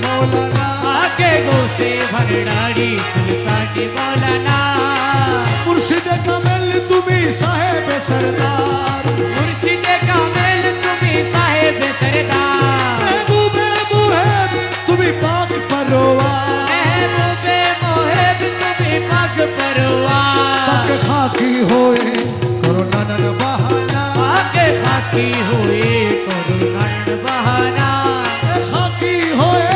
मौलाना आके गौसे भंडारी सुल्तान मौलाना मुर्शिद कामिल तुम्ही साहेब सरदार मुर्शिद कामिल तुम्ही साहेब सरदार महबूबे मुहेब तुम्ही पाक परवार महबूबे मोहेब तुम्ही पाक परवार पाक खाकी होए कोरोना न बहाना आके खाकी हुए कोरोना बहाना खाकी होए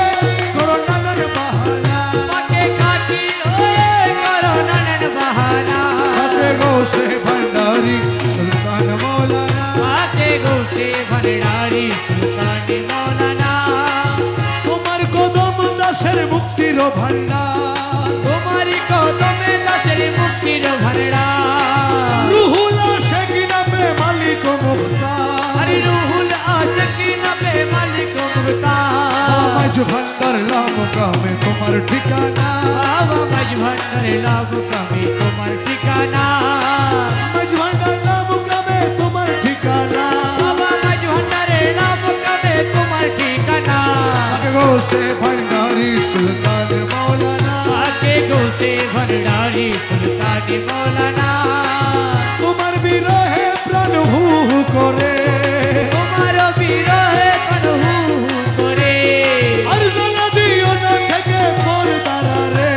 कोरोना न बहाना आके खाकी हुए कोरोना बहाना आके गौसे भंडारी सुल्तान मौलाना आके गौसे भंडारी सुल्तान मौलाना তোমার কদম দাসের মুক্তির ভান্ডার तुम्हारी कदमे दासरी मुक्तिर भंडार রুহুল আশিক নামে মালিক মুখতার हरि रूहुल आशिकी नबे मालिक मुख्तार মাঝ ভান্ডার লাম কামে তোমার ঠিকানা बाबा मज भंडार लाभ कमी तुम्हार ठिकाना মাঝ ভান্ডার লাম কামে তোমার ঠিকানা बाबा मज भंडार लाभ कमी तुम्हार ठिकाना আগে গৌসে ভান্ডারি সুলতান মৌলানা आके गौसे भंडारी सुल्तान मौलाना তোমার বিরহে প্রাণ হু হু করে तुम्हारो বিরহে কনহু করে আর জানা দিও না থেকে মোর দারারে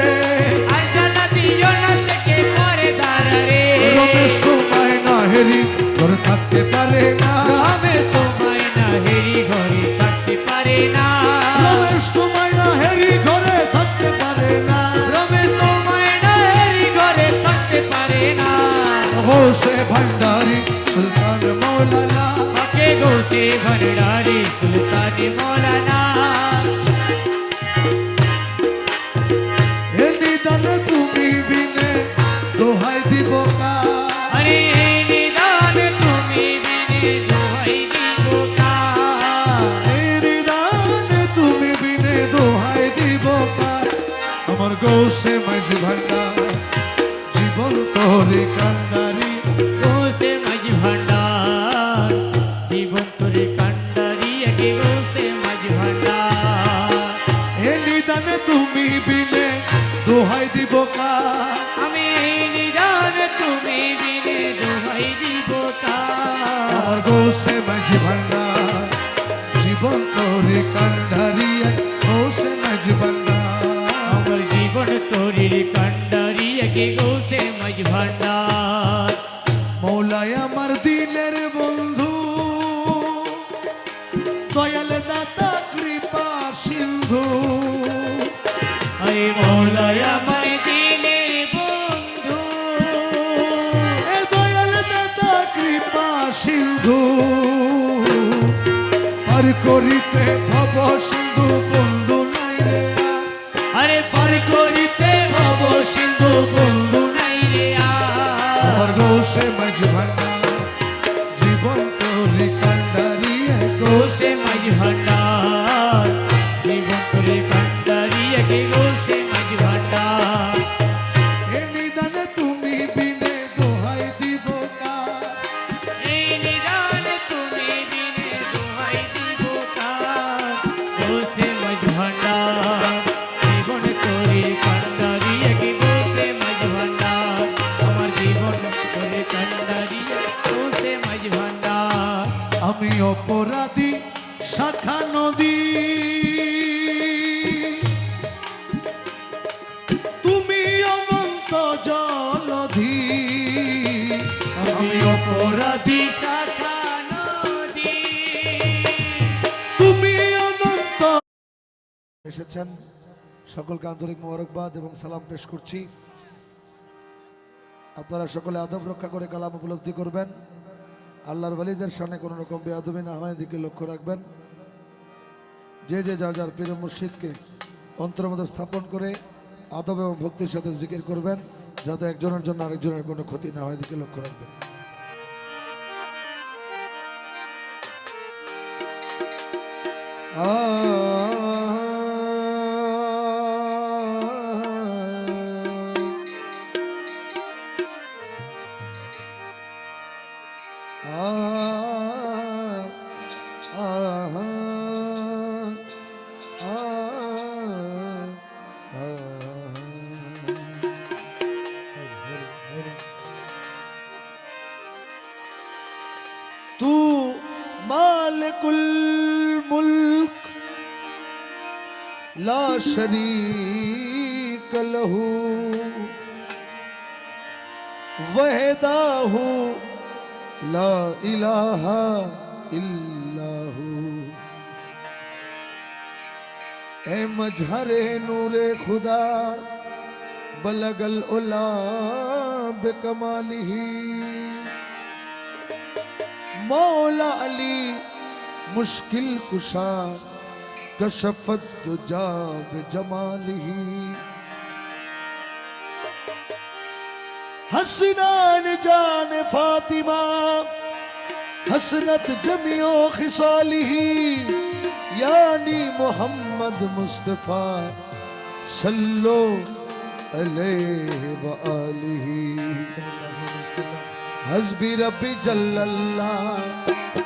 আর জানা দিও না থেকে পরে দাঁড়ারে রমেশ তোমায় না হেরি তোর থাকতে পারে না আমি তোমায় না হেরি ঘরে থাকতে পারে না রমেশ তোমায় না হেরি ঘরে থাকতে পারে না রমেশ তোমায় না হেরি ঘরে থাকতে পারে না গৌসে ভান্ডারি সুলতান মৌলানা আকে গৌসে ভंडारी সুলতান মৌলানা হে নিদান তুমি বিনে দোহাই দিব কা আরে নিদান তুমি বিনে দোহাই দিব কা হে নিদান তুমি বিনে দোহাই দিব কা আমার গৌসে মাঝি ভান্ডার জীবন তোরে কান্ডারি গৌসে মাঝ ভंडार জীবন তোরে কান্ডারি আকে গৌসে মাঝ ভंडार হে নিদান তুমি বিনে দোহাই দিব কা আমি নিদান তুমি বিনে দোহাই দিব কা আমার গৌসে মাঝি ভান্ডার জীবন তোরে কান্ডারি গৌসে মাঝি ভান্ডার আমার জীবন তোরির কান্ডারি আকে গৌসে মাঝ ভंडार মৌলায় আমার দিলের বন্ধু দয়াল দাতা কৃপা সিন্ধু আরে মৌলায় আমার দিলে বন্ধু এ দয়াল দাতা কৃপা সিন্ধু পার করিতে ভব সিন্ধু বন্ধু নাই রে আরে পার করিতে ভব সিন্ধু বন্ধু নাই রে আমার গৌসে মাঝ ভান্ডার জীবন তোরে কান্ডারি গৌসে মাঝ ভंडार জীবন তোরে কান্ডারি আকে গৌসে মাঝ ভंडार এ নিদান তুমি বিনে দোহাই দিব কা এই নিদান তুমি বিনে দোহাই দিব কার গৌসে মাঝ ভंडार জীবন তোরে কান্ডারি আকে গৌসে মাঝ ভंडार আমার জীবন তোরে কান্ডারি গৌসে মাঝ ভंडार আমি অপরাধী শাখা নদী তুমি অনন্ত জলধি আমি অপরাধী শাখা নদী তুমি অনন্ত এসেছেন সকলকে আন্তরিক মোবারকবাদ এবং সালাম পেশ করছি আপনারা সকলে আদব রক্ষা করে কালাম উপলব্ধি করবেন আল্লাহর ওয়ালিদের সামনে কোনো রকম বেয়াদবি না হয় দিকে লক্ষ্য রাখবেন যে যে যার যার পীর মুর্শিদকে অন্তরের মধ্যে স্থাপন করে আদব এবং ভক্তির সাথে জিকির করবেন যাতে একজনের জন্য আরেকজনের কোনো ক্ষতি না হয় দিকে লক্ষ্য রাখবেন আ मालिकुल मुल्क ला शरीक लहू वहदाहू ला इलाहा इल्लाहू। ए मजहरे नूरे खुदा बलगल उला बेकमालिही। मौला अली मुश्किल कुशा कशफत दुजा बेजमालिही। हसनान जान फातिमा हसनत जमियो खिसालिही। यानी मोहम्मद मुस्तफा सल्लो अलैहि व आलिही। हस्बी रब्बी जल्लल्लाह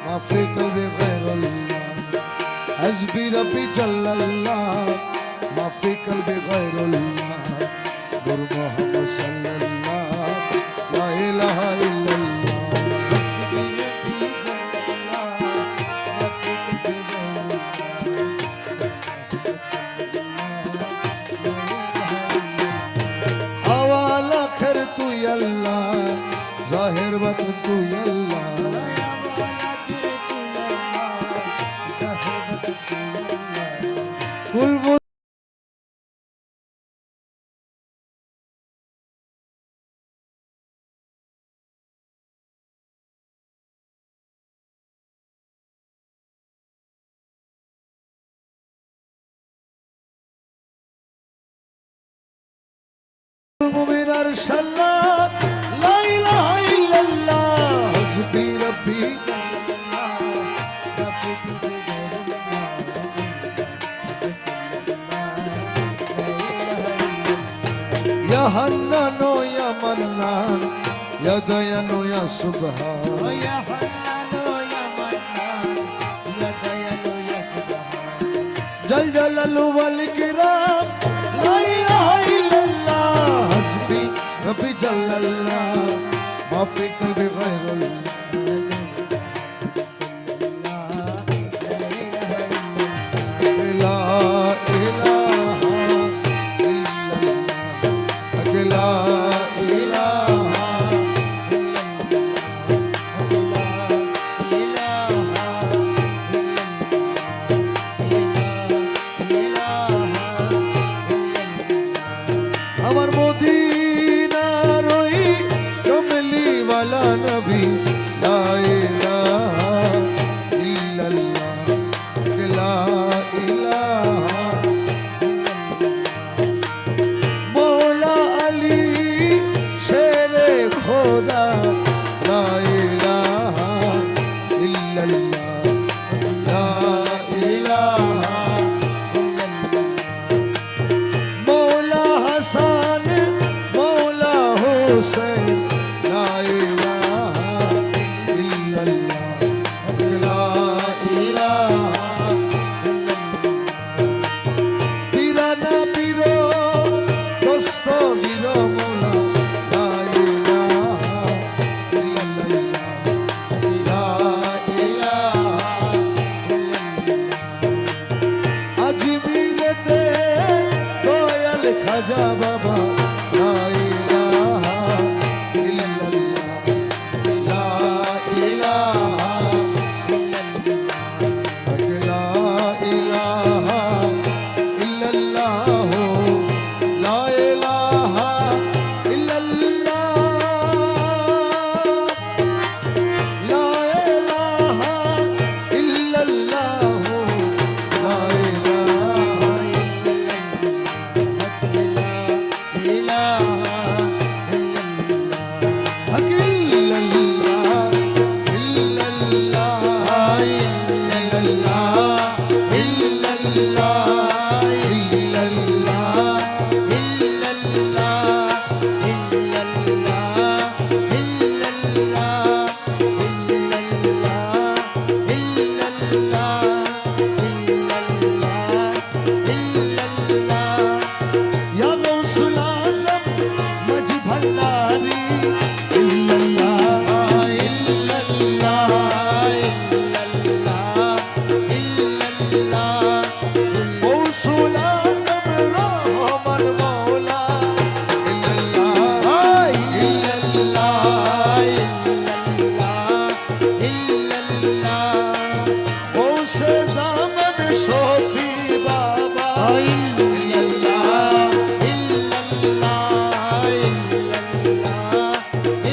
माफी कल्बी गैरुल्लाह। हस्बी रब्बी जल्लल्लाह माफी कल्बी गैरुल्लाह। नूर मोहम्मद सल्लल्लाह ला इलाहा इल्लल्लाह। हस्बी रब्बी जल्लल्लाह माफी कल्बी गैरुल्लाह। अवाल आखिर तू अल्लाह जाहिर वतन तू अल्लाह। कुल वो मुमिन अरशल्लाह ला इलाहा इल्लल्लाह। हस्बी रब्बी या हन्नानो या मन्नान या दयानो या सुबहान। या हन्नानो या मन्नान या दयानो या सुबहान। जल जलालु वल किराम ला इलाहा इल्लल्लाह। हस्बी रब्बी जल्लल्लाह माफी कल्बी गैरुल्लाह। ला इलाहा इल्लल्लाह। ला इलाहा আমার মদিনা রই কমলি वाला नबी ला इलाहा इल्लल्लाह। ला इलाहा मौला अली शेरे खुदा ला इलाहा इल्लल्लाह। ला इलाहा मौला हसन मौला हुसैन ला इलाहा इल्लल्लाह। ला इलाहा पीराना पीरो दोस्तो पीरो मौला ला इलाहा इल्लल्लाह। ला इलाहा अजमीरते दयाल खाजा बाबा ला इलाहा इल्लल्लाह। ला इलाहा ला इलाहा इल्लल्लाह। ला इलाहा इल्लल्लाह। ला इलाहा इल्लल्लाह। ला इलाहा इल्लल्लाह সে জামান শফি বাবা ইল্লাল্লাহ ইল্লাল্লাহ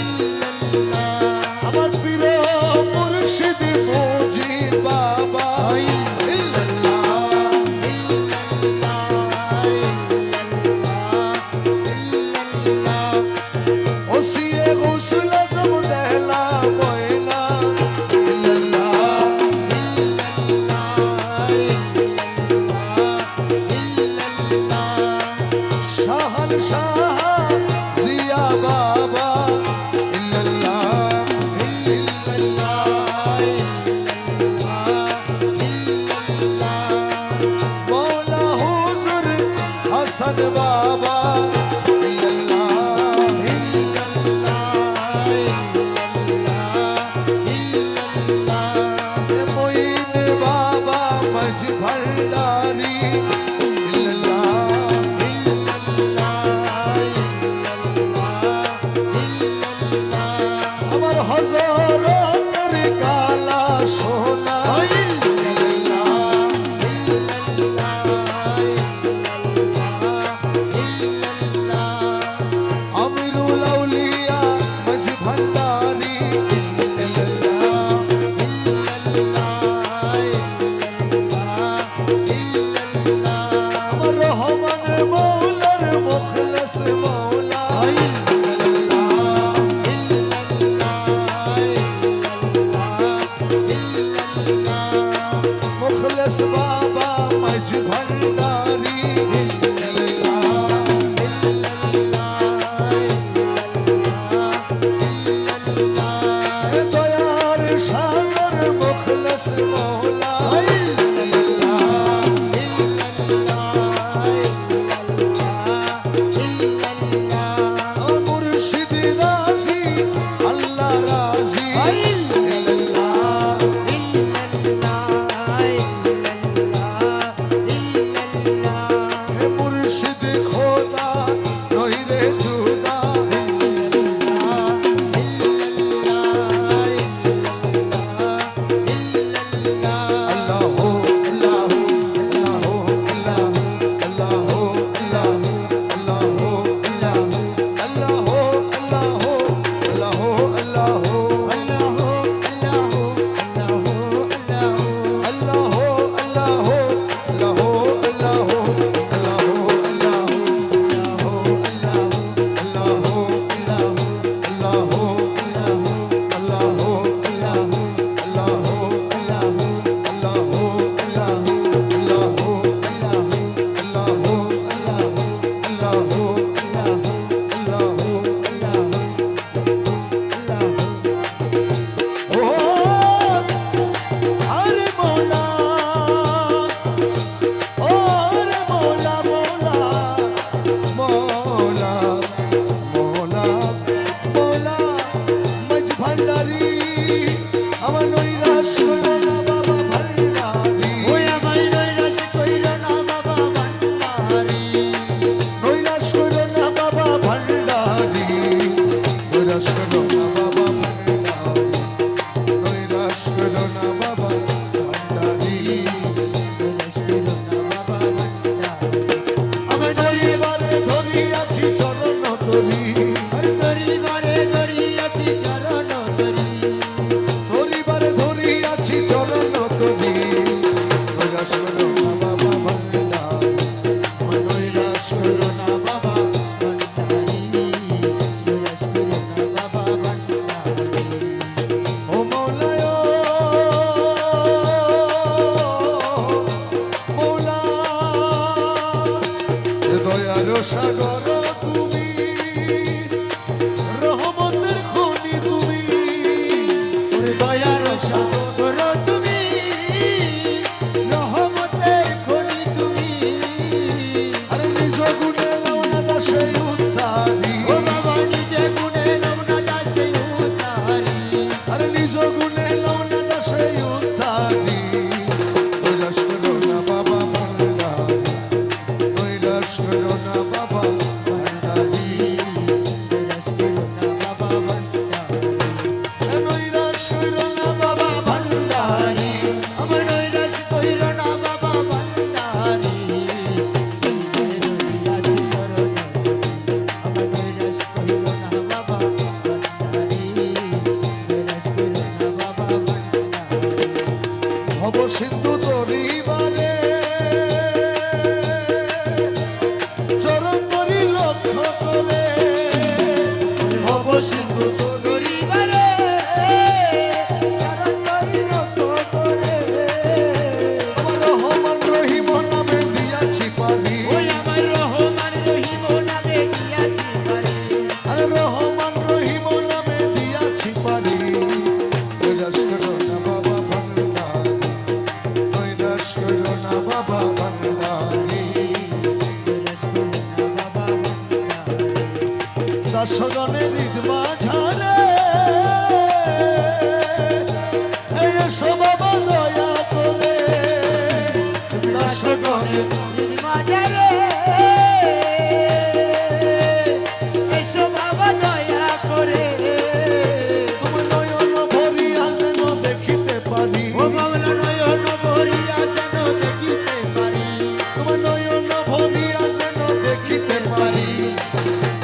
ইল্লাল্লাহ আমার প্রিয় মুর্শিদ মুজিব বাবা ইল্লাল্লাহ ইল্লাল্লাহ ইল্লাল্লাহ ওসিয়ে গুসল আজম দেহলা ময়না হাসান বাবা মঈন বাবা মজি ভান্ডারি আমার হযরতের কালা সোনা আমিরুল আউলিয়া মজি ভান্ডারি আমার রহমান মৌলার মুখলেস মৌলা মুখলেস বাবা মজি ভান্ডারি দয়ার সাগর মুখলেস মৌলা মুর্শিদ রাজি আল্লাহ রাজি মুর্শিদ খোদা রহিরে জুদা আমার নৈরাশ করো না বাবা ভান্ডারি ওই আমার নৈরাশ করো না বাবা ভান্ডারি নৈরাশ করো না বাবা ভান্ডারি নৈরাশ করো না বাবা ভান্ডারি নৈরাশ করো না বাবা ভান্ডারি নৈরাশ করো না বাবা ভান্ডারি আমার দরিবারে ধরি আছি চরণ ধরি আর দরিবারে ধরি আছি চরণ ধরি আছি চরণ তরি নৈরাশ করো না বাবা ভান্ডারি নৈরাশ করো না বাবা ভান্ডারি নৈরাশ করো না বাবা ভান্ডারি ও মৌলায় মৌলা দয়ার সাগর তুমি রহমতের খনি তুমি দয়ার সাগর তুমি রহমতের খনি তুমি আরে নিজ গুণে লাও না দাসে উদ্ধারি ও বাবা নিজে গুণে লাও না দাসে উদ্ধারি আরে নিজ গুণে লাও না দাসে উদ্ধারি নৈরাশ করো না বাবা ভান্ডারি নৈরাশ করো না বাবা তরিবারে চরণ তরি লক্ষ্য করে ভব সিন্ধু তরিবারে চরণ তরি লক্ষ্য করে আমার রহমান রহিম নামে দিয়াছি পারি ওই আমার রহমান রহিম নামে দিয়াছি পারি আরে রহমান রহিম নামে দিয়াছি পারি কৈলাস করো না বাবা ভান্ডারি কৈলাস করো না বাবা ভান্ডারি দাসগণের হৃদ মাঝারে এসো বাবা দয়া করে দাসগণের মাঝারে এসো বাবা দয়া করে তোমার নয়ন ভরিয়া যেন দেখিতে পারি ও বাংলা নয়ন ভরিয়া যেন দেখিতে পারি তোমার নয়ন ভরিয়া যেন দেখিতে পারি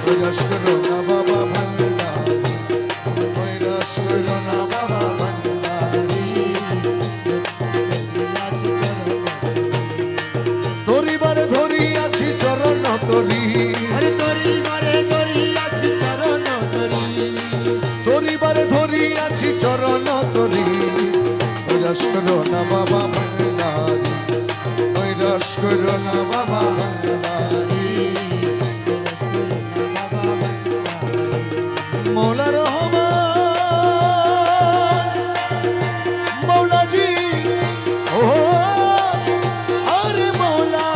কৈলাস করো না বাবা ভান্ডারি কৈলাস করো না বাবা ভান্ডারি তরিবারে ধরিয়াছি চরণ তরি আরে তরি মারে তরি আছে চরণ তরি তরিবারে ধরিয়াছি চরণ তরি কৈলাস করো না বাবা ভান্ডারি কৈলাস করো না বাবা ভান্ডারি মৌলা রহমান মৌলাজি ও আরে মৌলা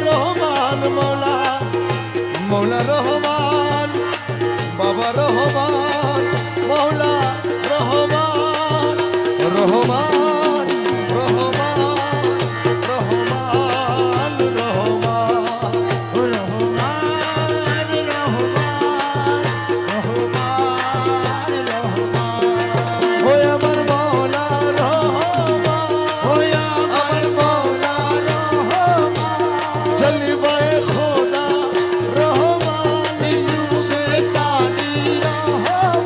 রহমান মৌলা রহমান বাবা রহমান মৌলা রহমান রহমান রহমান রহমান রহমান ও রহমান রহমান রহমান রহমান ওই আমার মৌলা রহমান ওই আমার মৌলা রহমান জলবায়ে খোদা রহমান ইউসুফে সানি রহমান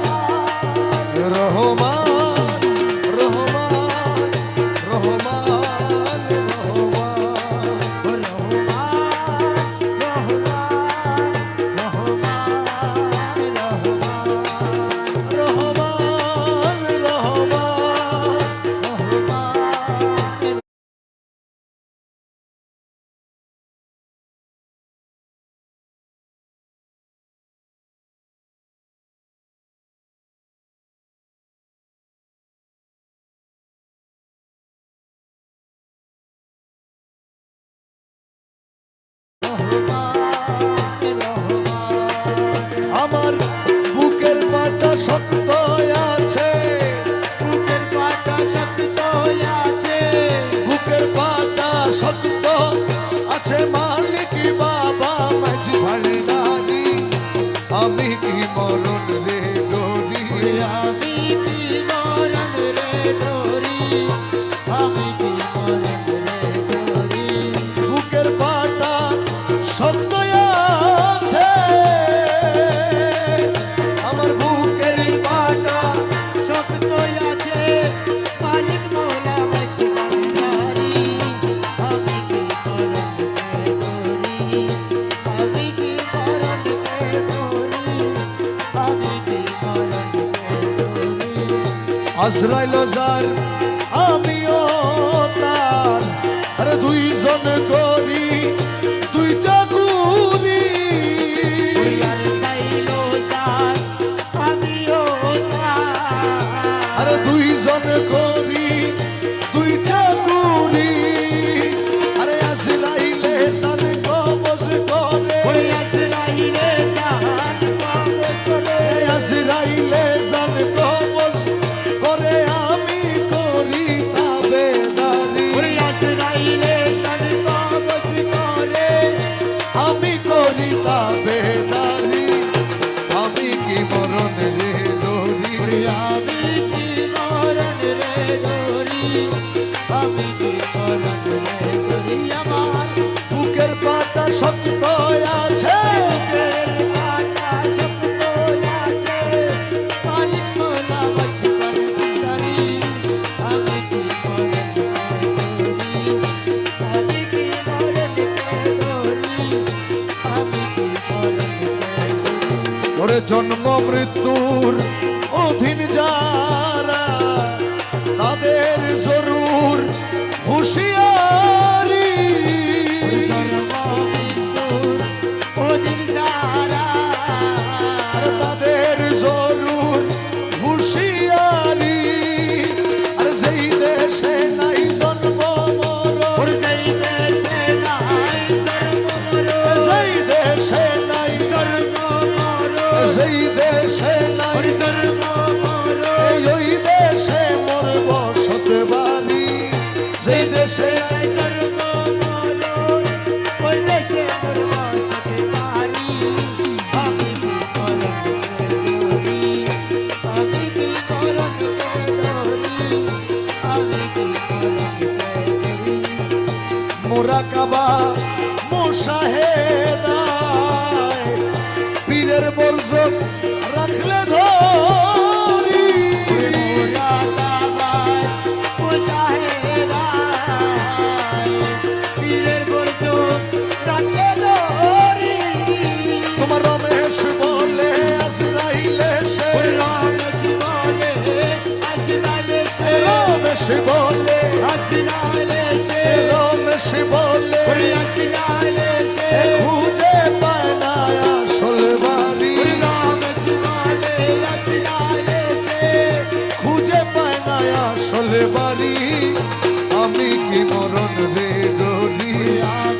রহমান রহমান রহমান রহমান রহমান রহমান আমার বুকের পাটা শক্ত আছে বুকের পাটা শক্ত আছে বুকের পাটা শক্ত আছে মালিক বাবা মাঝি ভান্ডারি আমি কি মরণ রে ডরি আমি কি মরণ রে ডরি আমি কি মরণ রে ডরি বুকের পাটা শক্ত আছে আমার বুকের পাটা শক্ত আছে মালিক মৌলা মাঝি ভান্ডারি আমি কি মরণ রে ডরি আমি কি মরণ রে ডরি আমি কি মরণ রে ডরি আজরাইল যার আমিও তার আরে দুইজন করি দুই চাকুরি আর সাইলো যার আমিও তার আরে দুইজন করি দুই চাকুরি আরে আজরাইলে যার কবজ করে ওরে আজরাইলে জান কবজ করে আজরাইলে যার কবজ করে আমি করি তাবেদারি ওরে আজরাইলে জান কবজ করে আমি করি তাবেদারি আমি কি মরণ রে ডরি আমি কি মরণ রে ডরি আমি কি মরণ রে ডরি আমার বুকের পাটা শক্ত আছে বুকের পাটা শক্ত আছে মালিক মৌলা মাঝি ভান্ডারি আমি জন্ম মৃত্যুর অধীন যারা তাদের জরুর হুঁশিয়ারি আর তাদের জরুর হুঁশিয়ারি আর যেই দেশে নাই জন্ম মরণ যেই দেশে নাই যেই দেশে নাই ওই দেশে মোর বসতে বাড়ি যেই দেশে নাই ওই দেশে বসতে পারি আমি কি মোরাকাবা মুশাহেদায় পীরের বর্জক রাখলে ধরি তোমার রমেশ বলে আজরাইলে সে রমেশ বলে রমেশ বলে খুঁজে পায় না আসল বাড়ি খুঁজে পায় না আসল বাড়ি আমি কি মরণ রে ডরি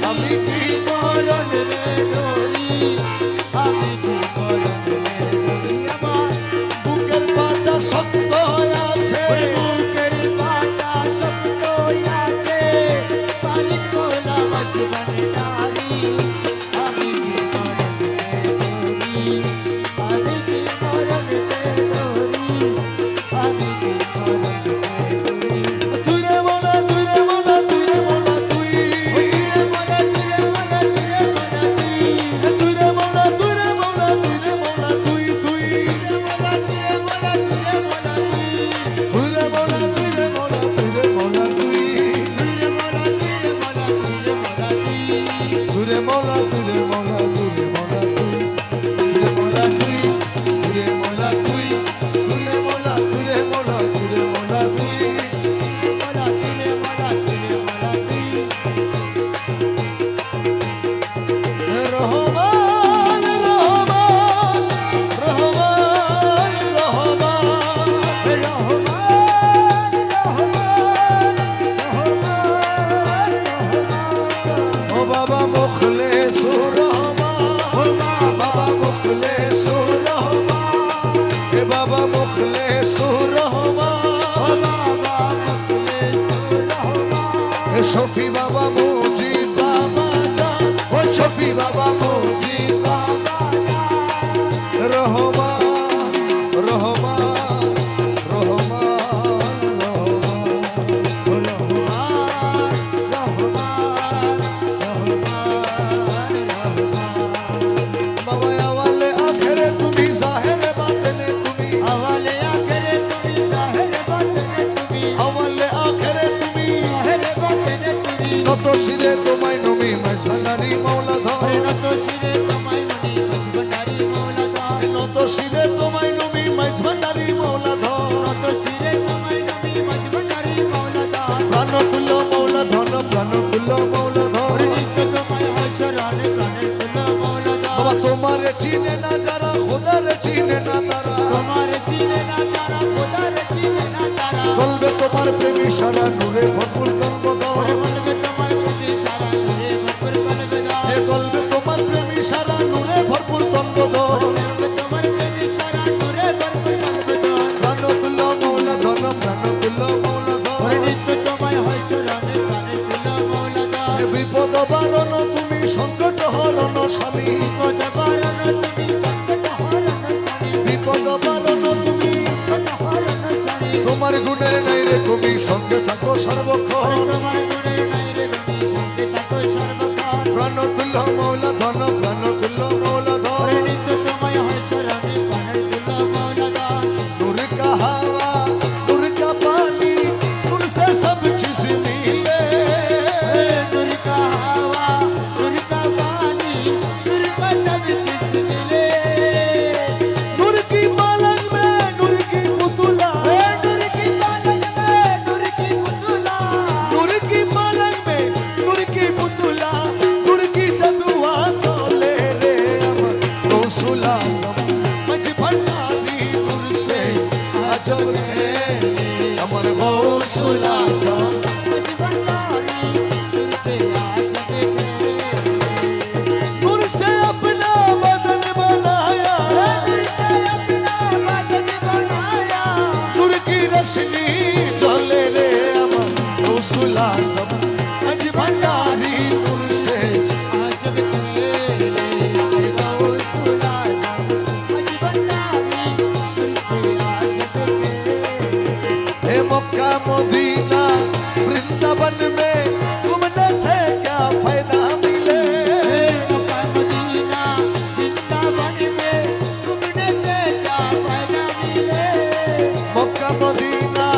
আমি কি মরণ রে ডরি বুকের পাটা শক্ত আছে শফি বাবা মুজিদ বাবা জান ও শফি বাবা মুজিদ বাবা জান রহমান রহমান রহমান বাবা আওয়ালে আখেরে তুমি জাহেরে বাতেনে তুমি আওয়ালে আখেরে তুমি জাহেরে বাতেনে তুমি আওয়ালে আখেরে তুমি নত শিরে তোমায় নবী মাঝভান্ডারি মৌলা ধর নত শিরে তোমায় নবী মাঝভান্ডারি মৌলা ধর নত শিরে তোমায় নবী মাঝভান্ডারি মৌলা ধর নত শিরে তোমায় নবী মাঝভান্ডারি মৌলা ধর প্রাণ তুল্য মৌলা ধন প্রাণ তুল্য মৌলা ধর নিত্য তোমায় হসরানে প্রাণের তুল্য মৌলা ধর বাবা তোমারে চিনে না যারা খোদারে চিনে না তারা তোমারে চিনে না যারা খোদারে চিনে না তারা বলবে তোমার প্রেমী সারা নূরে ভরপুর কলব ধর বলবে তোমার প্রতি সারা নূরে ভরপুর কলবে ধর বলবে তোমার প্রেমী সারা নূরে ভরপুর কলব ধর বলবে তোমার প্রতি সারা নূরে ভরপুর কলবে ধর প্রাণ তুল্য মৌলা ধন প্রাণ তুল্য মৌলা ধর নিত্য তোমায় হসরানে প্রাণের তুল্য মৌলা ধর বিপদ বারণ তুমি সংকট হরণ স্বামী বিপদ বারণ তুমি সংকট হরণ স্বামী বিপদ বারণ তুমি সংকট হরণ স্বামী তোমার গুণের নাই রে কবি সঙ্গে থাকো সর্বক্ষণ তোমার গুণের নাই রে তুমি সঙ্গে থাকো সর্বক্ষণ প্রাণ তুল্য মৌলা ধন প্রাণ তুল্য মৌলা ধর নিত্য তোমায় হসরানে প্রাণের তুল্য মৌলা ধর नूर का हवा नूर का पानी नूर से सब चीज मिले नूर का हवा नूर का पानी नूर का सब चीज मिले गौसुल आजम अज भंडारी नूर से आज बिखरे नूर से अपना बदन बनाया नूर से अपना बदन बनाया नूर की रोशनी चले रे अमर गौसुल आजम अज भंडारी नूर से आज बिखरे गौसुल आजम अज भंडारी नूर से आज बिखरे हे मक्का मदीना वृंदावन में घूमने से क्या फायदा मिले मक्का मदीना वृंदावन में घूमने से क्या फायदा मिले मक्का मदीना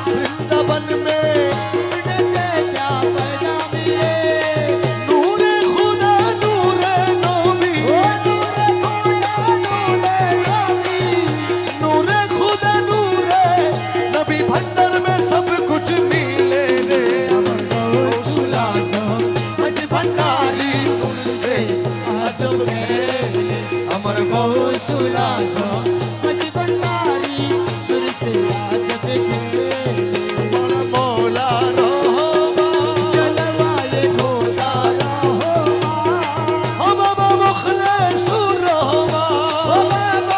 वृंदावन में घूमने से क्या फायदा मिले नूरे खुदा नूरे नबी नूरे खुदा नूरे नबी भंडार में सब कुछ मिले रे अमर गौसुल आजम अज भंडारी नूर से आजम है अमर गौसुल आजम अज भंडारी नूर से आज बिखरे अमर मौला रहमान जलवाए खुदा ओ बाबा मुखलिसुर रहमान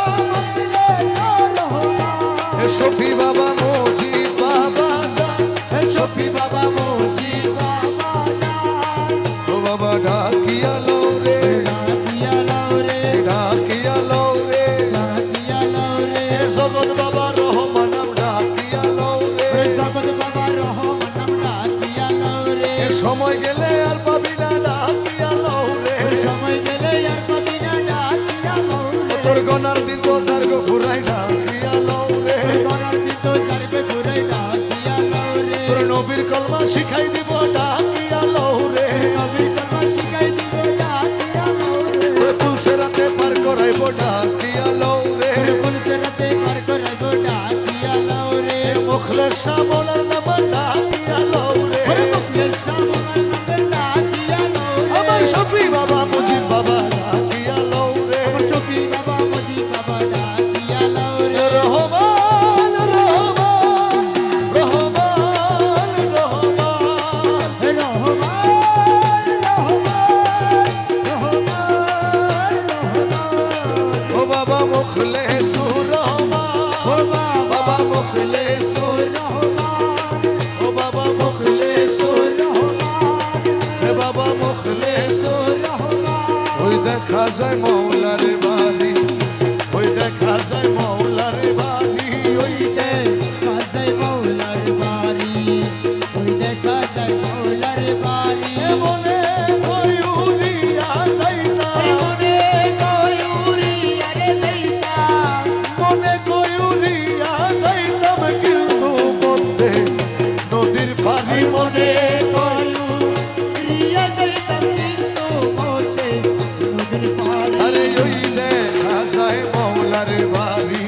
हे शफी बाबा मोजी बाबा जान हे शफी बाबा मोजी ओ बाबा डाकिया लो रे डाकिया लो रे हे जगत बाबा रहमान डाकिया लो রে এ সময় গেলে আর পাবি না ডাকিয়া লো রে তোর গনার দিন বজার গো ঘুরাই ডাকিয়া লো রে তোর নবীর কলমা শিখাই দিব ডাকিয়া লো রে তোর তুলসে রাতে পার করাইব ডাকিয়া লো রে মুখলের সামলার নাম ডাকিয়া লো রে আমার শফি বাবা মুজিব বাবা ডাকিয়া লো রে রহমান রহমান রহমান রহমান ও বাবা মুখলেসুর রহমান বাবা মুখলেসুর ও বাবা মুখলেসুর হে বাবা মুখলেসুর ওই দেখা যায় মৌলার বাড়ি ওই দেখা যায় মৌলার বাড়ি ওই মনে কই উড়িয়া যাইতা মনে কই উড়িয়া যাইতাম কিন্তু মধ্যে নদীর পানি মনে কই আরে ওই দেখা যায় মৌলার বাড়ি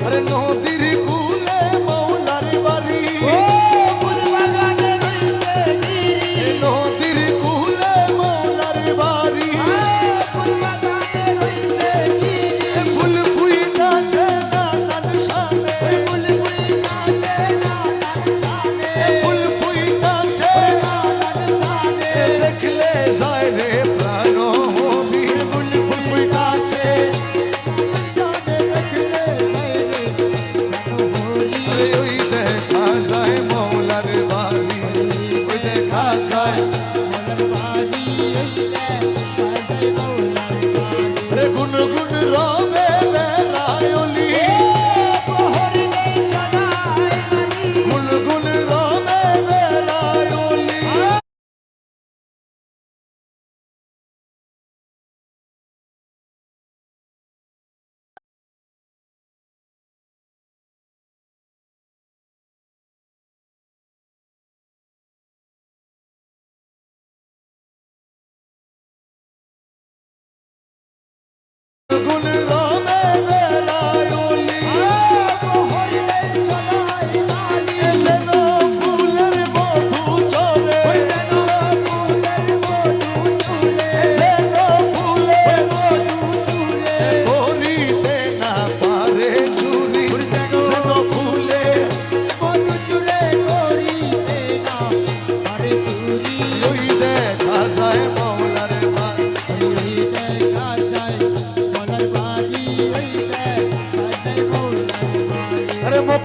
আরে নদীর কূলে মৌলার বাড়ি নদীর কূলে মৌলার বাড়ি ফুল ফুই নাচে নানান শানে ফুল ফুই নাচে দেখলে যায় রে প্রাণ হবি ফুল ফুই নাচে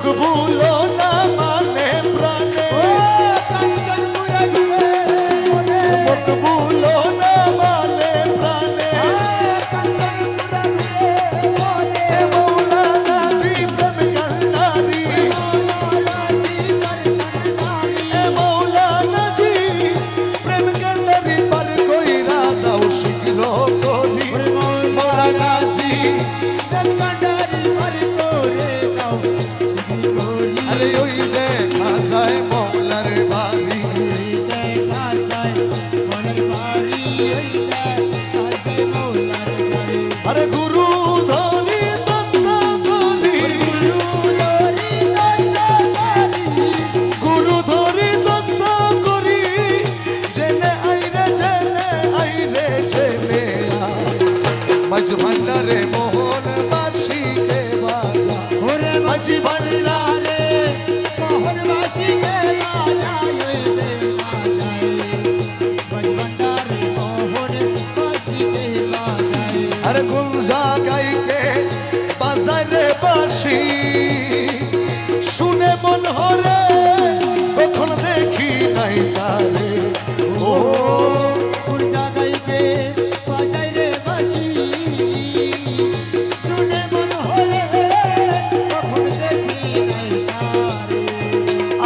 মকবুলো না মানে প্রাণে কাঞ্চনপুরে বিয়ে মনে মকবুলো না মানে প্রাণে কাঞ্চনপুরে বিয়ে মনে এ মৌলানা জীবন কান্নারি এ মৌলানা জি প্রেম কান্নারি পার কইরা দাও শীঘ্র করি মৌলানা জি আরে ওই দেখা যায় মৌলার বাড়ি আরে গুরু ধরি দত্ত করি গুরু ধরি দত্ত করি জেনে আইরে জেনে মাঝ ভান্ডারে মোহন বাসিকে বাজা মাঝি ভান্ডারে আরে গুঞ্জা গাইকে বাজারে বাসি শুনে মন হরে কখন দেখি নাই তারে ও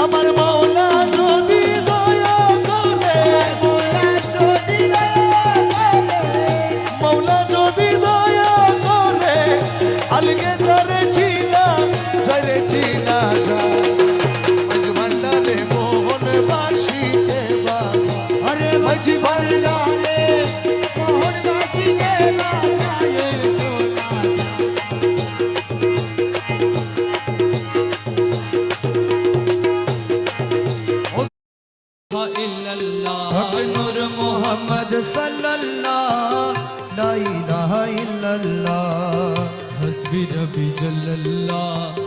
আমার মৌলা যদি দয়া করে মৌলা যদি দয়া করে আলগে ধরে চিনা ধরে চিনা যা মাঝ ভান্ডারে মোহন বাসিকে বাজা अरे मछी भंडारे मोहन दासी के राजा ये सोना नूर मोहम्मद सल्लल्लाह ला इलाहा इल्लल्लाह हस्बी रबी जल्लल्लाह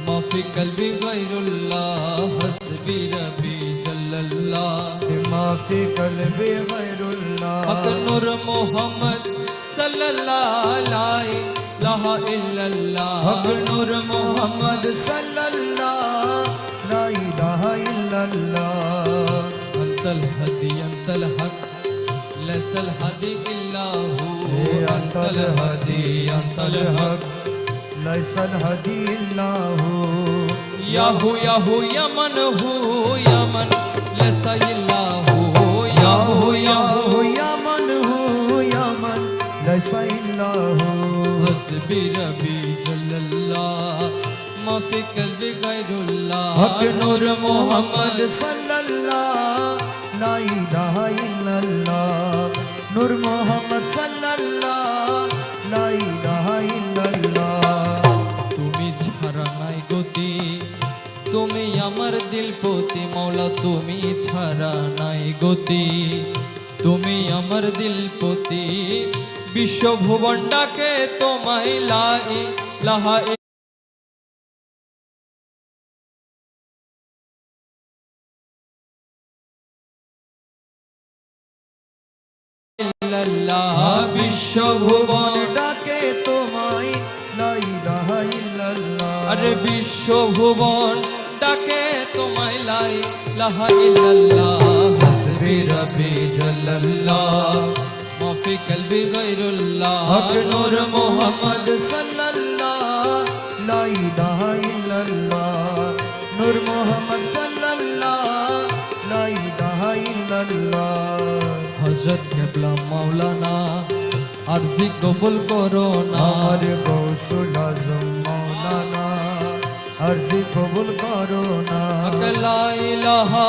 माफी कल्बी गैरुल्लाह हस्बी रबी जल्लल्लाह माफी कल्बी गैरुल्लाह नूर मोहम्मद सल्लल्लाह ला इलाहा इल्लल्लाह नूर मोहम्मद सल्लल्लाह ला इलाहा इल्लल्लाह अंतल हदी अंतल हक लसल हदी इल्ला हु अंतल हदी अंतल हक लैसल हदी इल्लाहु याहू याहू यमन हु यमन लसा इल्ला हु याहू याहू यामन हु यामन लैसा इल्लाहु हस्बी रबी जल्लल्लाह माफी कल्बी गैरुल्लाह हक नूर मोहम्मद सल्लल्लाह ला इलाहा इल्लल्लाह नूर मोहम्मद सल्लल्लाह ला इलाहा इल्लल्लाह তুমি ছাড়া নাই গতি তুমি আমার দিল পতি মৌলা তুমি ছাড়া নাই গতি তুমি আমার দিল পতি বিশ্ব ভুবন ডাকে তোমায় লা ইলাহা ইল্লাল্লাহ বিশ্ব ভুবন ডাকে তোমায় লা ইলাহা ইল্লাল্লাহ আরে বিশ্ব ভুবন ডাকে তোমায় লা ইলাহা ইল্লাল্লাহ হাসবি রব্বি জাল্লাল্লাহ মাফি কলবি গায়রুল্লাহ हक नूर मोहम्मद सल्लल्लाह ला इलाहा इल्लल्लाह नूर मोहम्मद सल्लल्लाह ला इलाहा इल्लल्लाह হযরত কিবলা মাওলানা আরজি কবুল করো না আমার গৌসুল আজম মৌলানা अर्जी कबूल करो ना লা ইলাহা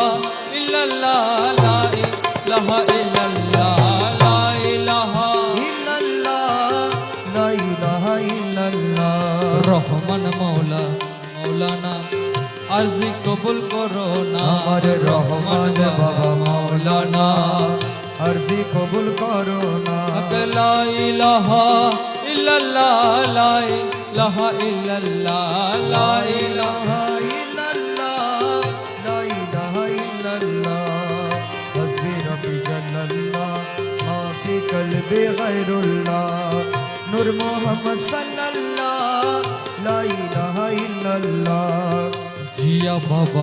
ইল্লাল্লাহ লা ইলাহা ইল্লাল্লাহ লা ইলাহা इल्लल्लाह ला इलाहा इल्लल्लाह রহমান মৌলানা আরজি কবুল করো না আমার রহমান বাবা মৌলানা अर्जी कबूल करो ना লা ইলাহা ইল্লাল্লাহ লা ইলাহা ইল্লাল্লাহ লা ইলাহা इल्लल्लाह ला इलाहा इल्लल्लाह हस्बी रब्बी जल्लल्लाह मा फी कल्बी गैरुल्लाह नूर मोहम्मद सल्लल्लाह ला इलाहा इल्लल्लाह ইয়া বাবা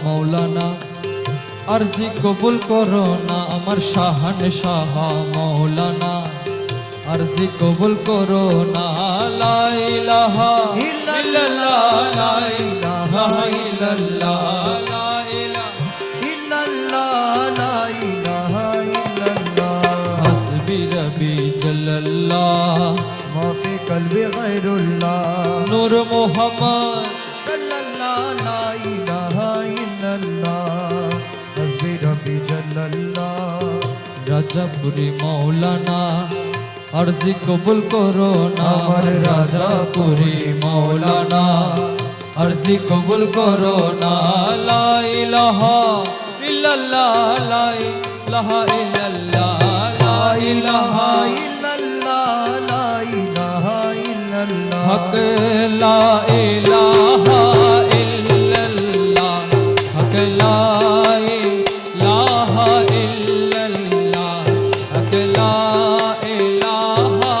মৌলানা আরজি কবুল করো না আমার শাহান শাহ মৌলানা আরজি কবুল করো না লা ইলাহা ইল্লাল্লাহ লা ইলাহা ইল্লাল্লাহ লা ইলাহা ইল্লাল্লাহ লা ইলাহা ইল্লাল্লাহ হাসবি রবি জাল্লাল্লাহ মা ফি কলবি গায়রুল্লাহ নূর মুহাম্মদ সাল্লাল্লাহ লা ইলাহা ইল্লাল্লাহ হাসবি রব্বি জাল্লাল্লাহ রাজাপুরি মৌলানা আরজি কবুল করো না আমার রাজাপুরি মৌলানা আরজি কবুল করো না লা ইলাহা ইল্লাল্লাহ লা ইলাহা ইল্লাল্লাহ লা ইলাহা ইল্লাল্লাহ লা ইলাহা ইল্লাল্লাহ হক লা ইলাহা ইল্লাল্লাহ হক লা ইলাহা ইল্লাল্লাহ হক লা ইলাহা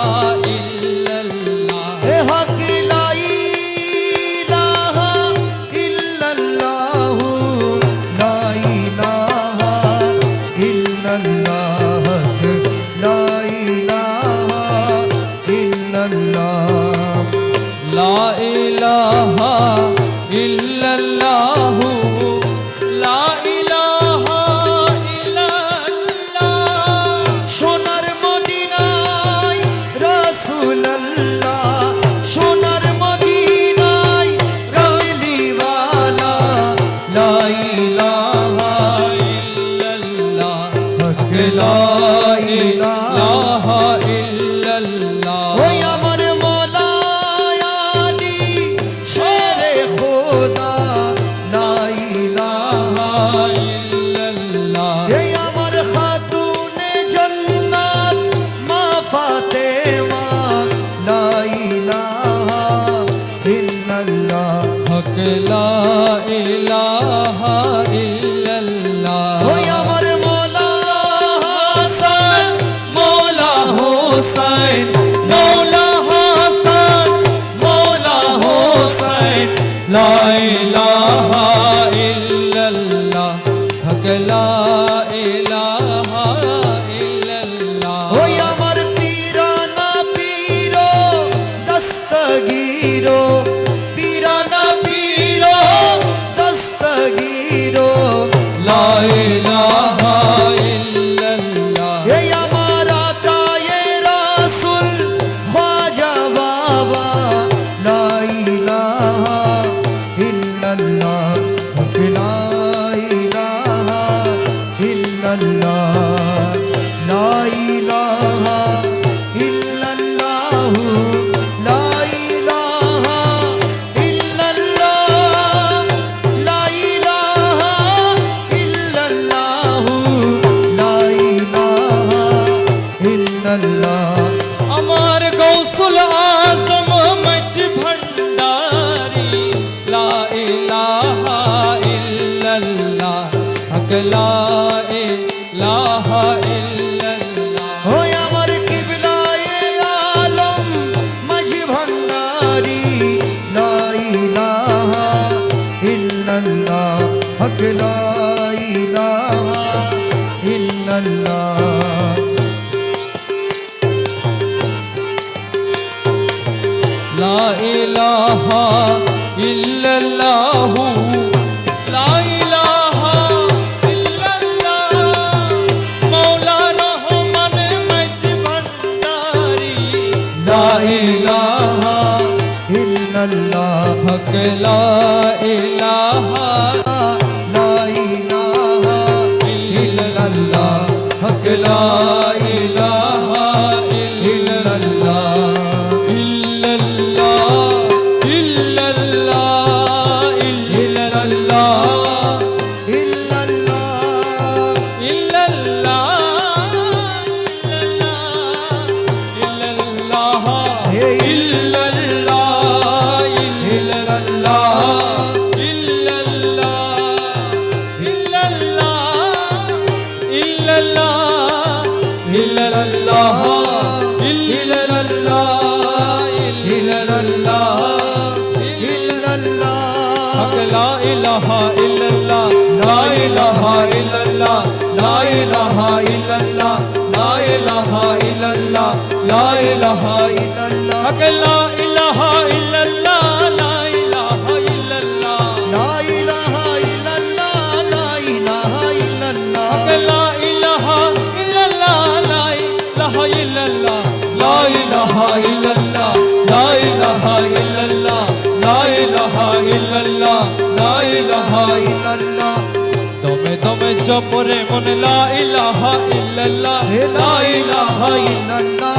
ইল্লাল্লাহ এ হক লা ইলাহা ইল্লাল্লাহ লা ইলাহা ইল্লাল্লাহ হক লা ইলাহা ইল্লাল্লাহ লা ইলাহা ইল্লাল্লাহ লা ইলাহা ইল্লাল্লাহ সোনার মদিনায় রাসূলুল্লাহ সোনার মদিনায় কামলিওয়ালা লা ইলাহা ইল্লাল্লাহ হক লা লা ইলাহা ইল্লাল্লাহ ওই আমার মওলা আলী শেরে খোদা লা ইলাহা ইল্লাল্লাহ এই আমার খাতুনে জান্নাত মা ফাতেমা লা ইলাহা ইল্লাল্লাহ হক লা ইলাহা ইল্লাল্লাহ ওই আমার মওলা হাসান মওলা হোসেন মওলা হাসান মওলা হোসেন লা ইলাহা ইল্লাল্লাহ হক লা ইলাহা ইল্লাল্লাহ ওই আমার পীরানা পীরো দস্তগীরো পীরানা পীরো দস্তগীরো লা ইলাহা ইল্লাল্লাহ এই আমার আকায়ে রাসূল খাজা বাবা লা ইলাহা ইল্লাল্লাহ হক লা ইলাহা ইল্লাল্লাহ লা ইলাহা ইল্লাল্লাহ লা ইলাহা ইল্লাল্লাহ লা ইলাহা ইল্লাল্লাহ লা ইলাহা ইল্লাল্লাহ আমার গৌসুল আজম মচ ভণ্ডারি লা ইলাহা ইল্লাল্লাহ হক লা ইলাহা ইল্লাল্লাহ ওই আমার কিবলায়ে আলম মাঝি ভান্ডারি লা ইলাহা ইল্লাল্লাহ হক লা ইলাহা ইল্লাল্লাহ লা ইলাহা ইল্লাল্লাহ লা ইলাহা ইল্লাল্লাহ মৌলা রহমান মচ ভণ্ডারি লা ইলাহা ইল্লাল্লাহ হক লা ইলাহা লা ইলাহা ইল্লাল্লাহ হক লা ইলাহা ইল্লাল্লাহ ইল্লাল্লাহ ইল্লাল্লাহ হক লা ইলাহা ইল্লাল্লাহ লা ইলাহা ইল্লাল্লাহ লা ইলাহা ইল্লাল্লাহ লা ইলাহা ইল্লাল্লাহ লা ইলাহা ইল্লাল্লাহ হক লা ইলাহা ইল্লাল্লাহ লা ইলাহা ইল্লাল্লাহ লা ইলাহা ইল্লাল্লাহ লা ইলাহা ইল্লাল্লাহ হক লা ইলাহা ইল্লাল্লাহ লা ইলাহা ইল্লাল্লাহ লা ইলাহা ইল্লাল্লাহ লা ইলাহা ইল্লাল্লাহ লা ইলাহা ইল্লাল্লাহ লা ইলাহা ইল্লাল্লাহ দমে দমে জপরে মন লা ইলাহা ইল্লাল্লাহ লা ইলাহা ইল্লাল্লাহ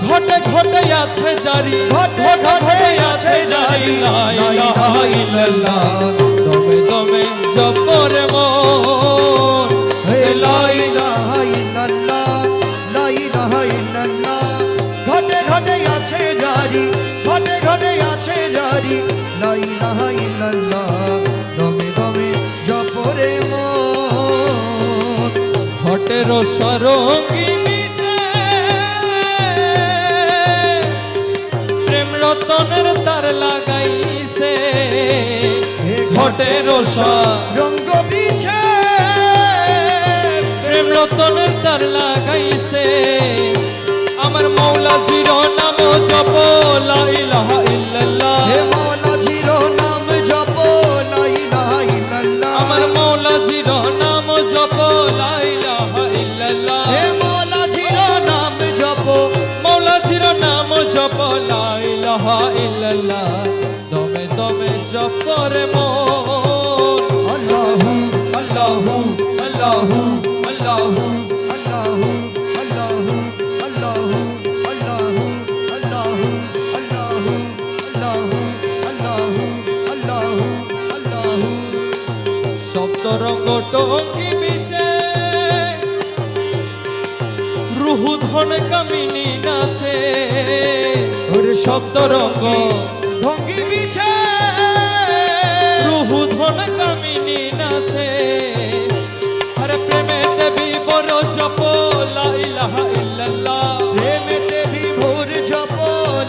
ঘটে ঘটে আছে জারি ঘটে ঘটে আছে জারি লা ইলাহা ইল্লাল্লাহ দমে দমে জপরে মন লা ইলাহা ইল্লাল্লাহ লা ইলাহা ইল্লাল্লাহ ঘটে ঘটে আছে জারি ঘটে ঘটে আছে জারি লা ইলাহা ইল্লাল্লাহ দমে দমে জপরে মন ঘটের সরঙ্গী নিচে প্রেম রতনের তার লাগাইছে ঘটের সরঙ্গ বিছে প্রেম রতনের তার লাগাইছে আমার মৌলা জির নাম জপ লা ইলাহা ইল্লাল্লাহ হে মৌলা জির নাম জপ লা ইলাহা ইল্লাল্লাহ আমার মৌলা জির নাম জপ লা ইলাহা ইল্লাল্লাহ হে মৌলা জির নাম জপ মৌলা জির নাম জপ লা ইলাহা ইল্লাল্লাহ দমে দমে জপ রে মন আল্লাহু আল্লাহু আল্লাহু আল্লাহু আল্লাহু আল্লাহু আল্লাহু আল্লাহু আল্লাহু আল্লাহু আল্লাহু আল্লাহু আল্লাহু আল্লাহু সপ্তরঙ্গ টঙ্গি বিছে রুহু ধন কামিনী নাচে ওরে সপ্তরঙ্গ টঙ্গি বিছে রুহু ধন কামিনী নাচে আরে প্রেমেতে বিভোর জপ লা ইলাহা ইল্লাল্লাহ প্রেমেতে বিভোর জপ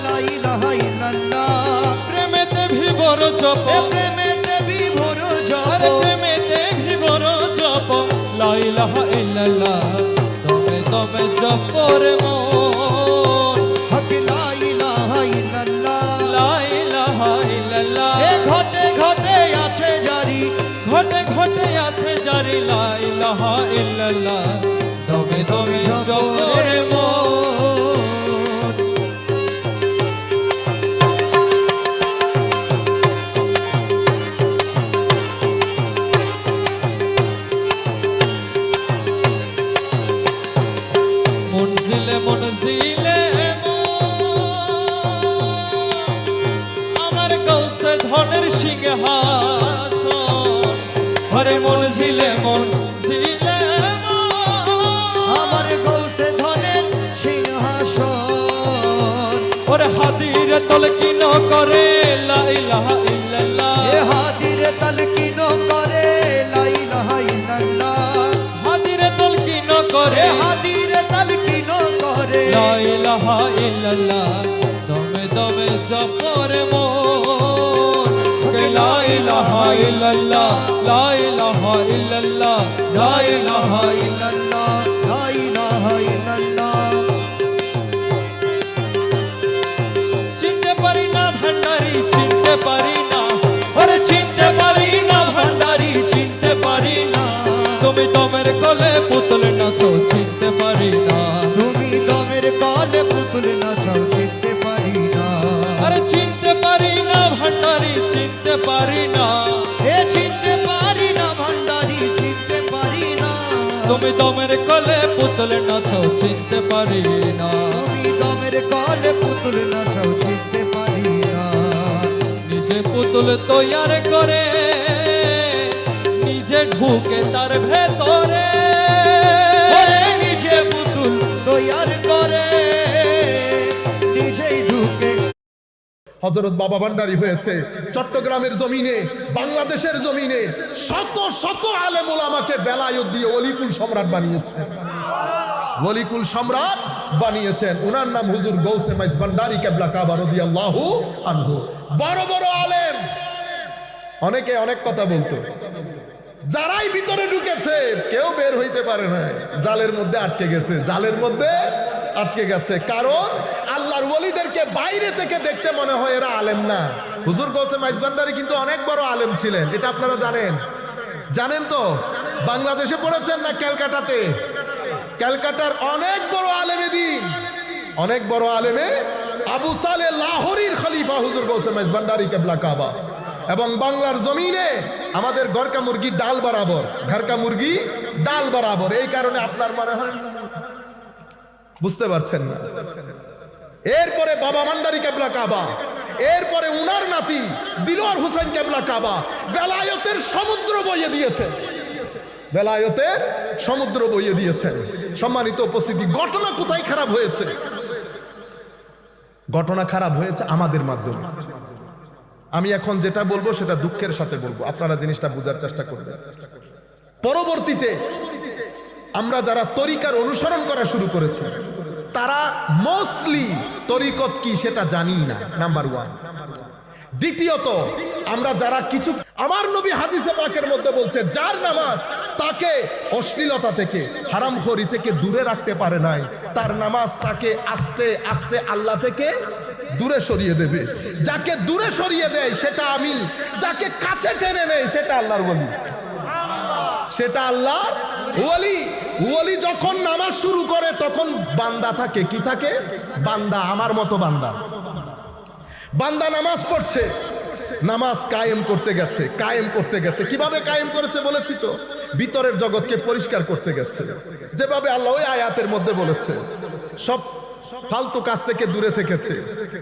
লা ইলাহা ইল্লাল্লাহ প্রেমেতে বিভোর জপ প্রেমেতে বিভোর জপ আরে প্রেমেতে বিভোর জপ লা ইলাহা ইল্লাল্লাহ দমে দমে জপ রে মন হক লা ইলাহা ইল্লাল্লাহ লা ইলাহা ইল্লাল্লাহ এ ঘটে ঘটে আছে জারি ঘটে ঘটে আছে জারি লা ইলাহা ইল্লাল্লাহ দমে দমে জপ রে মন মনজিলে মনজিলে আমার গৌসে ধনের সিংহাসন হরে মনজিলে মনজিলে আমার গৌসে ধনের সিংহাসন ওরে হাদির তলকিন করে লা ইলাহা ইল্লাল্লাহ এ হাদির তলকিন করে লা ইলাহা ইল্লাল্লাহ হাদির তলকিন করে হাদির তলকিন করে লা ইলাহা ইল্লাল্লাহ দমে দমে জপরে মন লা ইলাহা ইল্লাল্লাহ লা ইলাহা ইল্লাল্লাহ লা ইলাহা ইল্লাল্লাহ লা ইলাহা ইল্লাল্লাহ চিনতে পারি না ভান্ডারি চিনতে পারি না ওরে চিনতে পারি না ভান্ডারি চিনতে পারি না তুমি দমের কোলে পুতুল নাচো চিনতে পারি না তুমি দমের কোলে পুতুল নাচো চিনতে পারি না আরে চিনতে পারি না ভান্ডারি চিনতে পারি না এ চিনতে পারি না ভান্ডারি চিনতে পারি না তুমি দমের কোলে পুতুল নাচো চিনতে পারি না তুমি দমের কোলে পুতুল নাচো চিনতে পারি না নিজে পুতুল তৈয়ার করে নিজে ঢুকে তার ভেতরে নিজে পুতুল তৈয়ার করে নিজেই ঢুকে হযরত বাবা ভান্ডারী হয়েছে চট্টগ্রামের জমিনে, বাংলাদেশের জমিনে শত শত আলেম ওলামাকে বেলায়েত দিয়ে ওলিকুল সম্রাট বানিয়েছে। ওলিকুল সম্রাট বানিয়েছেন। উনার নাম হুজুর গৌসে মাইজ ভান্ডারী কেবলা কাবা রাদিয়াল্লাহু আনহু। বড় বড় আলেম, অনেকে অনেক কথা বলতো, যারাই ভিতরে ঢুকেছে কেউ বের হইতে পারে না, জালের মধ্যে আটকে গেছে, জালের মধ্যে আটকে গেছে। কারণ আল্লাহর ওলিদেরকে বাইরে থেকে দেখতে মনে হয় এরা আলেম না। হুজুর গৌসে মাইজ ভান্ডারী কিন্তু অনেক বড় আলেম ছিলেন, এটা আপনারা জানেন? জানেন তো? বাংলাদেশে পড়েছেন না ক্যালকাটাতে? ক্যালকাটার অনেক বড় আলেমে দিন, অনেক বড় আলেমে আবু সালে লাহোরীর খলিফা হুজুর গৌসে মাইজ ভান্ডারী কেবলা কাবা। এবং বাংলার জমিনে আমাদের ঘরকা মুরগি ডাল বরাবর, ঘরকা মুরগি ডাল বরাবর। এই কারণে আপনার মনে হয় বুঝতে পারছেন না। এরপরে বাবা ভান্ডারী কেবলা কাবা, এরপরে উনার নাতি দিলওয়ার হোসেন কেবলা কাবা বেলায়েতের সমুদ্র বইয়ে দিয়েছেন, বেলায়েতের সমুদ্র বইয়ে দিয়েছেন। সম্মানিত উপস্থিতি, ঘটনা কোথায় খারাপ হয়েছে? ঘটনা খারাপ হয়েছে আমাদের মাধ্যমে। আমি এখন যেটা বলবো সেটা দুঃখের সাথে বলবো, আপনারা জিনিসটা বোঝার চেষ্টা করবেন। পরবর্তীতে আমরা যারা তরিকার অনুসরণ করা শুরু করেছি তারা মোস্টলি তরিকত কি সেটা জানি না, নাম্বার ওয়ান। দ্বিতীয়ত, আমরা যারা কিছু, আমার নবী হাদিসে পাকের মধ্যে বলছে যার নামাজ তাকে অশ্লীলতা থেকে, হারামখোরি থেকে দূরে রাখতে পারে নাই, তার নামাজ তাকে আস্তে আস্তে আল্লাহ থেকে দূরে সরিয়ে দেবে। যাকে দূরে সরিয়ে দেয় সেটা আমি, যাকে কাছে টেনে নেয় সেটা আল্লাহর ওলি, সেটা আল্লাহর ওলি। ওলি যখন নামাজ শুরু করে তখন বান্দা থাকে, কি থাকে? বান্দা, আমার মতো বান্দা। বান্দা নামাজ পড়ছে, নামাজ কায়েম করতে গেছে, কায়েম করতে গেছে। কিভাবে কায়েম করেছে বলেছি তো? ভিতরের জগৎকে পরিষ্কার করতে গেছে, যেভাবে আল্লাহ ওই আয়াতের মধ্যে বলেছে। সব ফালতু কাজ থেকে দূরে থেকেছে,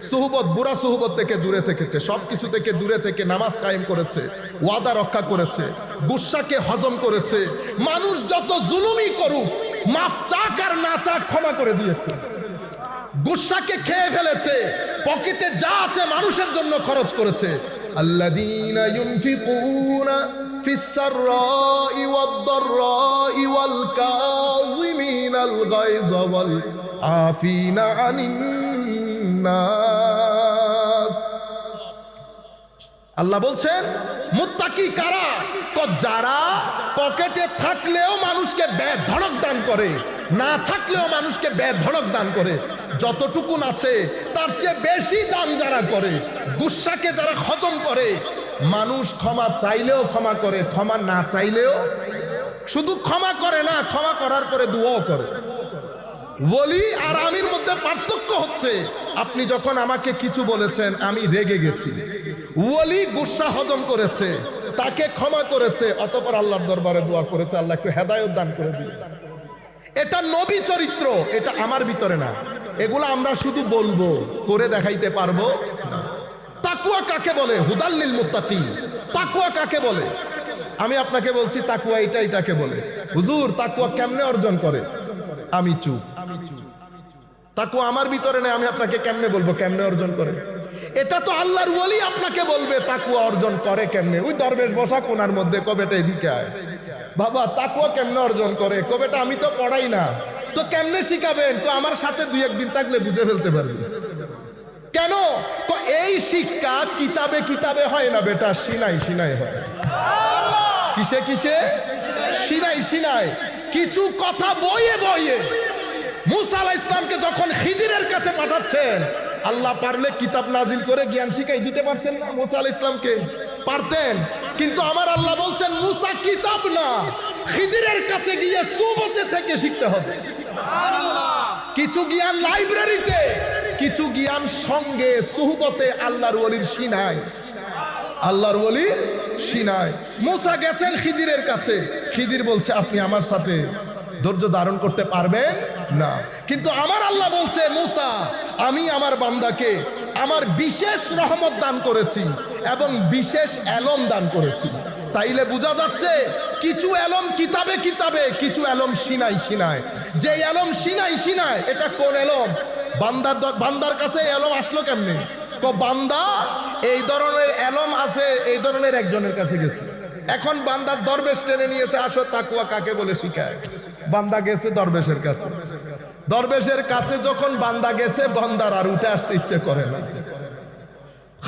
সুহবত, বুড়া সুহবত থেকে দূরে থেকেছে, সবকিছু থেকে দূরে থেকে নামাজ কায়েম করেছে, ওয়াদা রক্ষা করেছে, গুসাকে হজম করেছে। মানুষ যত জুলুমই করুক, মাফ চাক আর না চাক ক্ষমা করে দিয়েছে। গুসাকে খেয়ে ফেলেছে, পকেটে যা আছে মানুষের জন্য খরচ করেছে। আল্লাযীনা ইউনফিকুনা ফিস সাররাই ওয়াদ দাররাই ওয়াল কাযিমিনাল গায়যা ওয়াল আফিনা আনিন নাস। আল্লাহ বলছেন মুত্তাকি কারা? যারা পকেটে থাকলেও মানুষকে বেধড়ক দান করে, না থাকলেও মানুষকে বেধড়ক দান করে। যতটুকুন আছে তার চেয়ে বেশি দান যারা করে, গুসাকে যারা হজম করে, মানুষ ক্ষমা চাইলেও ক্ষমা করে, ক্ষমা না চাইলেও, শুধু ক্ষমা করে না, ক্ষমা করার পরে দোয়াও করে। ওলি আর আমির মধ্যে পার্থক্য হচ্ছে, আপনি যখন আমাকে কিছু বলেছেন আমি রেগে গেছি, ওলি গুসা হজম করেছে, তাকে ক্ষমা করেছে, অতঃপর আল্লাহর দরবারে দোয়া করেছে, আল্লাহ একটু হেদায়েত দান করে দিন। এটা নবী চরিত্র, এটা আমার ভিতরে না। এগুলো আমরা শুধু বলবো, করে দেখাইতে পারবো না। তাকওয়া কাকে বলে? হুদাল্লিল মুত্তাকিন। তাকওয়া কাকে বলে? আমি আপনাকে বলছি তাকওয়া এটাকে বলে। হুজুর তাকওয়া কেমনে অর্জন করে? আমি চুপ। তাকওয়া আমার ভিতরে নেই, আমি আপনাকে কেমনে বলবো কেমনে অর্জন করে? এটা তো আল্লাহর ওলি আপনাকে বলবে তাকওয়া অর্জন করে কেমনে। ওই দরবেশ বসা কোনার মধ্যে কবেটা এদিকে আয়, বাবা তাকওয়া কেমনে অর্জন করে? কবেটা আমি তো পড়াই না, তো কেমনে শিখাবেন? তো আমার সাথে দুই একদিন থাকলে বুঝে ফেলতে পারবি। কেন? তো এই শিক্ষা কিতাবে কিতাবে হয় না বেটা, সিনাই সিনাই হয়। কিসে কিসে? Sinai Sinai. কিছু কথা বইয়ে বইয়ে। মুসা আলাইহিস সালামকে যখন খিদিরের কাছে পাঠাচ্ছেন, আল্লাহ পারলে কিতাব নাজিল করে জ্ঞান শিখাই দিতে পারতেন না মুসা আলাইহিস সালামকে? পারতেন। কিন্তু আমার আল্লাহ বলছেন মুসা কিতাব না, খিদিরের কাছে গিয়ে সুবতে থেকে শিখতে হবে। কিছু জ্ঞান লাইব্রেরিতে, কিছু জ্ঞান সঙ্গে সুহবতে আল্লাহর ওলির সিনায়, আল্লাহর ওলির সিনায়। মুসা গেছেন খিদিরের কাছে, খিদির বলছে আপনি আমার সাথে ধৈর্য ধারণ করতে পারবেন না। কিন্তু আমার আল্লাহ বলছে মুসা আমি আমার বান্দাকে আমার বিশেষ রহমত দান করেছি এবং বিশেষ এলম দান করেছি। তাইলে বোঝা যাচ্ছে কিছু এলম কিতাবে কিতাবে, কিছু এলম সিনাই সিনায়। যে এলম সিনাই সিনায় এটা কোন এলম? বান্দার কাছে এলম আসলো কেমনে? তো বান্দা এই ধরনের এলম আছে, এই ধরনের একজনের কাছে গেছে। এখন বান্দার দরবেশ টেনে নিয়েছে, আসো তাকওয়া কাকে বলে শিখায়। বান্দা গেছে দরবেশের কাছে, দরবেশের কাছে যখন বান্দা গেছে, বান্দার আর উঠে আসতে ইচ্ছে করে না।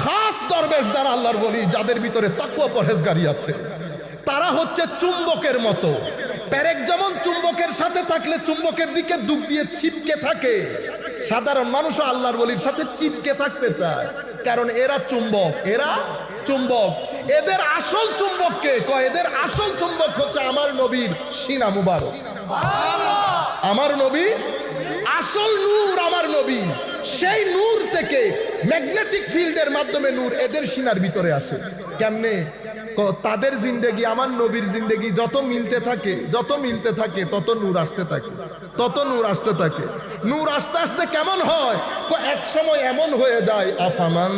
খাস দরবেশ যারা আল্লাহর ওলি, যাদের ভিতরে তাকওয়া পরহেজগারি আছে, তারা হচ্ছে চুম্বকের মতো। পেরেক যেমন চুম্বকের সাথে থাকলে চুম্বকের দিকে দুঃখ দিয়ে ছিপকে থাকে, সাধারণ মানুষও আল্লাহর ওলির সাথে চিপকে থাকতে চায়, কারণ এরা চুম্বক, এরা চুম্বক। এদের আসল চুম্বককে কয়, এদের আসল চুম্বক হচ্ছে আমার নবীর সিনা মুবারক। আমার নবী আসল নূর, আমার নবী সেই নূর থেকে ম্যাগনেটিক ফিল্ডের মাধ্যমে নূর এদের সিনার ভিতরে আসে। কেমনে? তাদের জিন্দেগি আমার নবীর জিন্দেগি যত মিলতে থাকে, যত মিলতে থাকে, তত নূর আসতে থাকে, তত নূর আসতে থাকে। নূর আস্তে আস্তে কেমন হয়? এক সময় এমন হয়ে যায়, আফামান